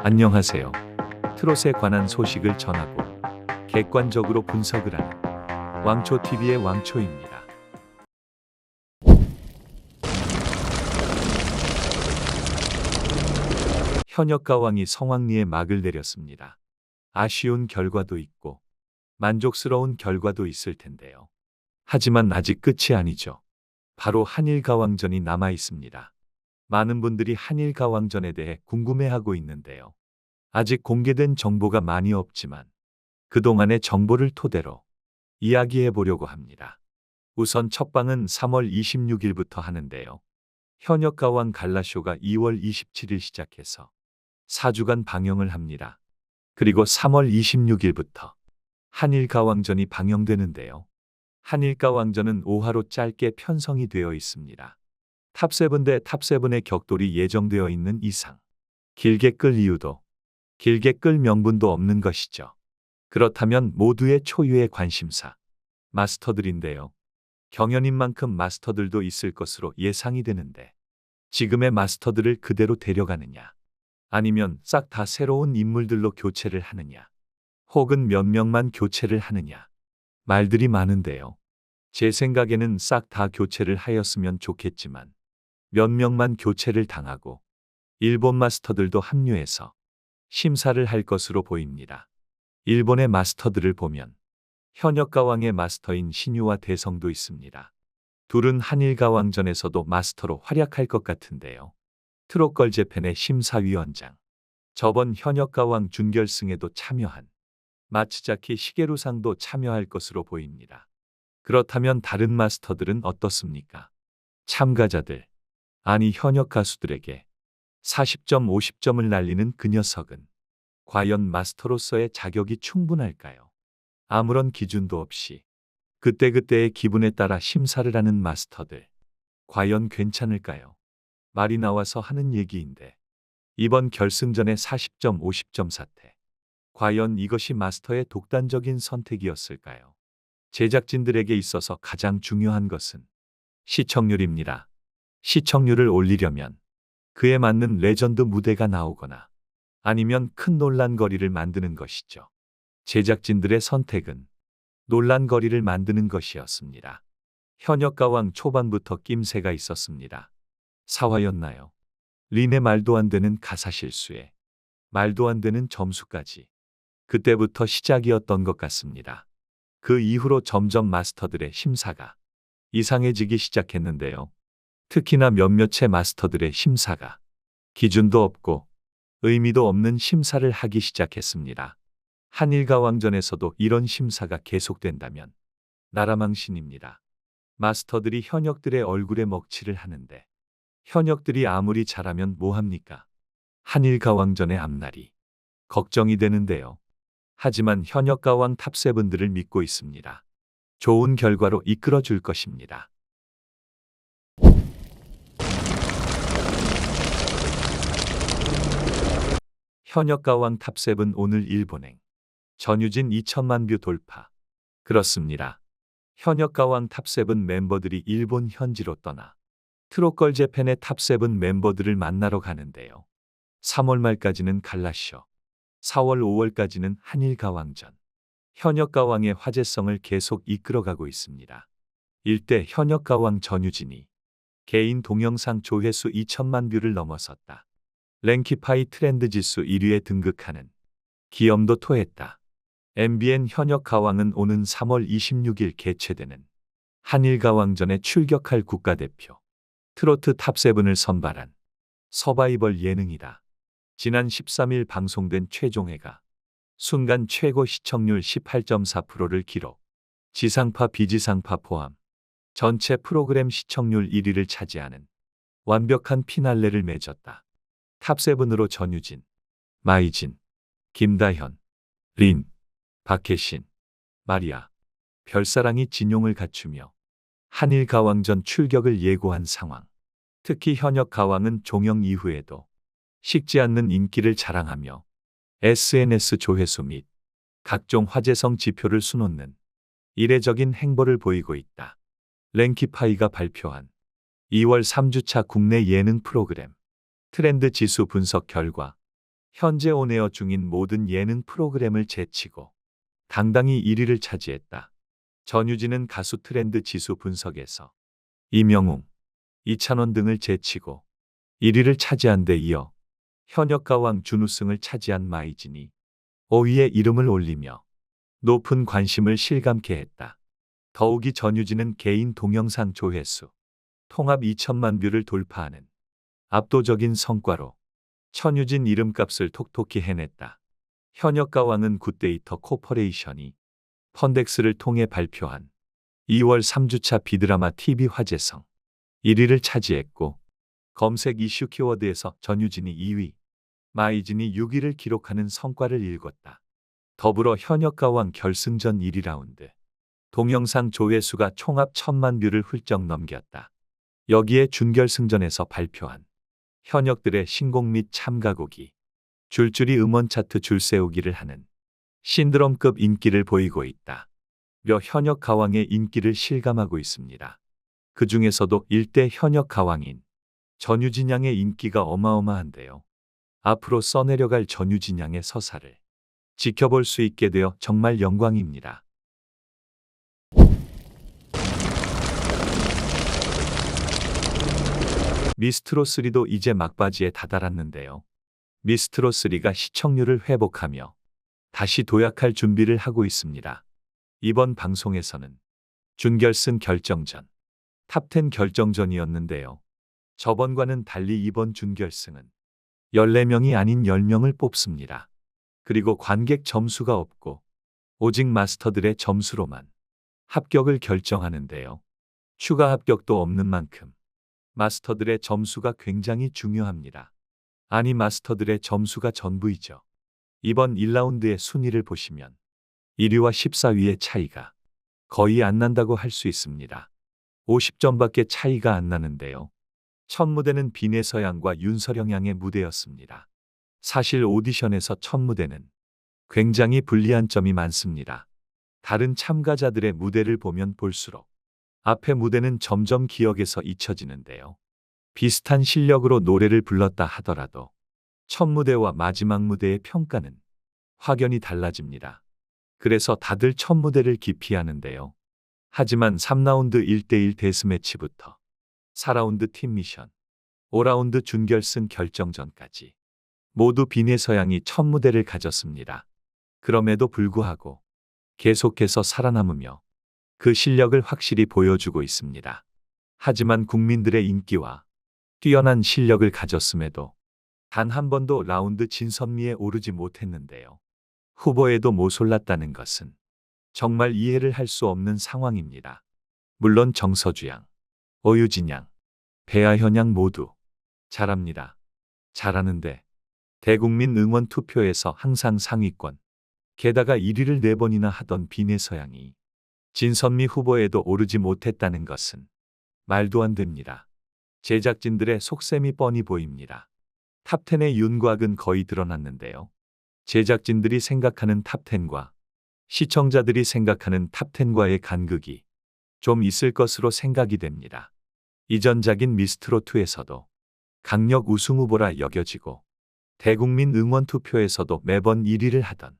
안녕하세요. 트롯에 관한 소식을 전하고 객관적으로 분석을 하는 왕초TV의 왕초입니다. 현역가왕이 성황리에 막을 내렸습니다. 아쉬운 결과도 있고 만족스러운 결과도 있을 텐데요. 하지만 아직 끝이 아니죠. 바로 한일가왕전이 남아 있습니다. 많은 분들이 한일가왕전에 대해 궁금해하고 있는데요. 아직 공개된 정보가 많이 없지만 그동안의 정보를 토대로 이야기해 보려고 합니다. 우선 첫방은 3월 26일부터 하는데요. 현역가왕 갈라쇼가 2월 27일 시작해서 4주간 방영을 합니다. 그리고 3월 26일부터 한일가왕전이 방영되는데요. 한일가왕전은 5화로 짧게 편성이 되어 있습니다. 탑7 대 탑7의 격돌이 예정되어 있는 이상 길게 끌 이유도 길게 끌 명분도 없는 것이죠. 그렇다면 모두의 초유의 관심사 마스터들인데요. 경연인 만큼 마스터들도 있을 것으로 예상이 되는데 지금의 마스터들을 그대로 데려가느냐 아니면 싹 다 새로운 인물들로 교체를 하느냐 혹은 몇 명만 교체를 하느냐 말들이 많은데요. 제 생각에는 싹 다 교체를 하였으면 좋겠지만 몇 명만 교체를 당하고 일본 마스터들도 합류해서 심사를 할 것으로 보입니다. 일본의 마스터들을 보면 현역가왕의 마스터인 신유와 대성도 있습니다. 둘은 한일가왕전에서도 마스터로 활약할 것 같은데요. 트롯걸재팬의 심사위원장, 저번 현역가왕 준결승에도 참여한 마츠자키 시게루상도 참여할 것으로 보입니다. 그렇다면 다른 마스터들은 어떻습니까? 참가자들, 아니 현역 가수들에게 40점, 50점을 날리는 그 녀석은 과연 마스터로서의 자격이 충분할까요? 아무런 기준도 없이 그때그때의 기분에 따라 심사를 하는 마스터들, 과연 괜찮을까요? 말이 나와서 하는 얘기인데 이번 결승전의 40점, 50점 사태, 과연 이것이 마스터의 독단적인 선택이었을까요? 제작진들에게 있어서 가장 중요한 것은 시청률입니다. 시청률을 올리려면 그에 맞는 레전드 무대가 나오거나 아니면 큰 논란거리를 만드는 것이죠. 제작진들의 선택은 논란거리를 만드는 것이었습니다. 현역가왕 초반부터 낌새가 있었습니다. 사화였나요? 린의 말도 안 되는 가사 실수에 말도 안 되는 점수까지 그때부터 시작이었던 것 같습니다. 그 이후로 점점 마스터들의 심사가 이상해지기 시작했는데요. 특히나 몇몇의 마스터들의 심사가 기준도 없고 의미도 없는 심사를 하기 시작했습니다. 한일가왕전에서도 이런 심사가 계속된다면 나라망신입니다. 마스터들이 현역들의 얼굴에 먹칠을 하는데 현역들이 아무리 잘하면 뭐합니까? 한일가왕전의 앞날이 걱정이 되는데요. 하지만 현역가왕 탑7들을 믿고 있습니다. 좋은 결과로 이끌어 줄 것입니다. 현역가왕 탑7 오늘 일본행 전유진 2천만 뷰 돌파. 그렇습니다. 현역가왕 탑7 멤버들이 일본 현지로 떠나 트롯걸재팬의 탑7 멤버들을 만나러 가는데요. 3월 말까지는 갈라쇼, 4월 5월까지는 한일가왕전. 현역가왕의 화제성을 계속 이끌어가고 있습니다. 일대 현역가왕 전유진이 개인 동영상 조회수 2천만 뷰를 넘어섰다. 랭키파이 트렌드 지수 1위에 등극하는 기염도 토했다. MBN 현역가왕은 오는 3월 26일 개최되는 한일가왕전에 출격할 국가대표 트로트 탑7을 선발한 서바이벌 예능이다. 지난 13일 방송된 최종회가 순간 최고 시청률 18.4%를 기록. 지상파 비지상파 포함 전체 프로그램 시청률 1위를 차지하는 완벽한 피날레를 맺었다. 탑7으로 전유진, 마이진, 김다현, 린, 박혜신, 마리아, 별사랑이 진용을 갖추며 한일가왕전 출격을 예고한 상황. 특히 현역가왕은 종영 이후에도 식지 않는 인기를 자랑하며 SNS 조회수 및 각종 화제성 지표를 수놓는 이례적인 행보를 보이고 있다. 랭키파이가 발표한 2월 3주차 국내 예능 프로그램 트렌드 지수 분석 결과 현재 온에어 중인 모든 예능 프로그램을 제치고 당당히 1위를 차지했다. 전유진은 가수 트렌드 지수 분석에서 이명웅, 이찬원 등을 제치고 1위를 차지한 데 이어 현역가왕 준우승을 차지한 마이진이 5위에 이름을 올리며 높은 관심을 실감케 했다. 더욱이 전유진은 개인 동영상 조회수 통합 2천만 뷰를 돌파하는 압도적인 성과로 천유진 이름값을 톡톡히 해냈다. 현역가왕은 굿데이터 코퍼레이션이 펀덱스를 통해 발표한 2월 3주차 비드라마 TV 화제성 1위를 차지했고 검색 이슈 키워드에서 전유진이 2위, 마이진이 6위를 기록하는 성과를 일궜다. 더불어 현역가왕 결승전 1위 라운드 동영상 조회수가 총합 1,000만 뷰를 훌쩍 넘겼다. 여기에 준결승전에서 발표한 현역들의 신곡 및 참가곡이 줄줄이 음원 차트 줄세우기를 하는 신드롬급 인기를 보이고 있다. 몇 현역 가왕의 인기를 실감하고 있습니다. 그 중에서도 일대 현역 가왕인 전유진 양의 인기가 어마어마한데요. 앞으로 써내려갈 전유진 양의 서사를 지켜볼 수 있게 되어 정말 영광입니다. 미스트롯3도 이제 막바지에 다다랐는데요. 미스트롯3가 시청률을 회복하며 다시 도약할 준비를 하고 있습니다. 이번 방송에서는 준결승 결정전, 탑10 결정전이었는데요. 저번과는 달리 이번 준결승은 14명이 아닌 10명을 뽑습니다. 그리고 관객 점수가 없고 오직 마스터들의 점수로만 합격을 결정하는데요. 추가 합격도 없는 만큼 마스터들의 점수가 굉장히 중요합니다. 아니 마스터들의 점수가 전부이죠. 이번 1라운드의 순위를 보시면 1위와 14위의 차이가 거의 안 난다고 할 수 있습니다. 50점밖에 차이가 안 나는데요. 첫 무대는 비내서양과 윤서령 양의 무대였습니다. 사실 오디션에서 첫 무대는 굉장히 불리한 점이 많습니다. 다른 참가자들의 무대를 보면 볼수록 앞의 무대는 점점 기억에서 잊혀지는데요. 비슷한 실력으로 노래를 불렀다 하더라도 첫 무대와 마지막 무대의 평가는 확연히 달라집니다. 그래서 다들 첫 무대를 기피하는데요. 하지만 3라운드 1대1 데스매치부터 4라운드 팀 미션, 5라운드 준결승 결정전까지 모두 비내서양이 첫 무대를 가졌습니다. 그럼에도 불구하고 계속해서 살아남으며 그 실력을 확실히 보여주고 있습니다. 하지만 국민들의 인기와 뛰어난 실력을 가졌음에도 단 한 번도 라운드 진선미에 오르지 못했는데요. 후보에도 모솔랐다는 것은 정말 이해를 할 수 없는 상황입니다. 물론 정서주 양, 오유진 양, 배아현 양 모두 잘합니다. 잘하는데 대국민 응원 투표에서 항상 상위권, 게다가 1위를 4번이나 하던 비내서양이 진선미 후보에도 오르지 못했다는 것은 말도 안 됩니다. 제작진들의 속셈이 뻔히 보입니다. 탑10의 윤곽은 거의 드러났는데요. 제작진들이 생각하는 탑10과 시청자들이 생각하는 탑10과의 간극이 좀 있을 것으로 생각이 됩니다. 이전작인 미스트롯2에서도 강력 우승 후보라 여겨지고 대국민 응원 투표에서도 매번 1위를 하던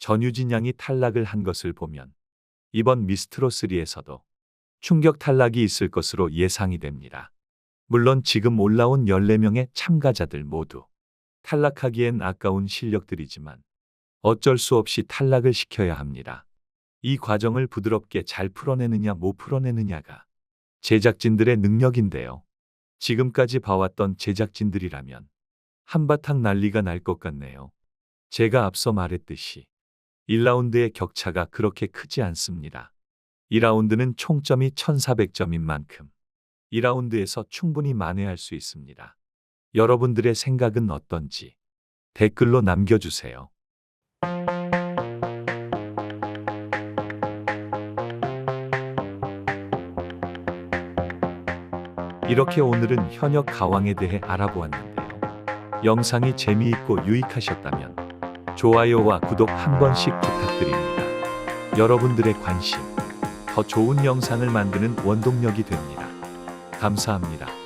전유진 양이 탈락을 한 것을 보면 이번 미스트롯3에서도 충격 탈락이 있을 것으로 예상이 됩니다. 물론 지금 올라온 14명의 참가자들 모두 탈락하기엔 아까운 실력들이지만 어쩔 수 없이 탈락을 시켜야 합니다. 이 과정을 부드럽게 잘 풀어내느냐 못 풀어내느냐가 제작진들의 능력인데요. 지금까지 봐왔던 제작진들이라면 한바탕 난리가 날 것 같네요. 제가 앞서 말했듯이 1라운드의 격차가 그렇게 크지 않습니다. 2라운드는 총점이 1400점인 만큼 2라운드에서 충분히 만회할 수 있습니다. 여러분들의 생각은 어떤지 댓글로 남겨주세요. 이렇게 오늘은 현역 가왕에 대해 알아보았는데요. 영상이 재미있고 유익하셨다면 좋아요와 구독 한 번씩 부탁드립니다. 여러분들의 관심, 더 좋은 영상을 만드는 원동력이 됩니다. 감사합니다.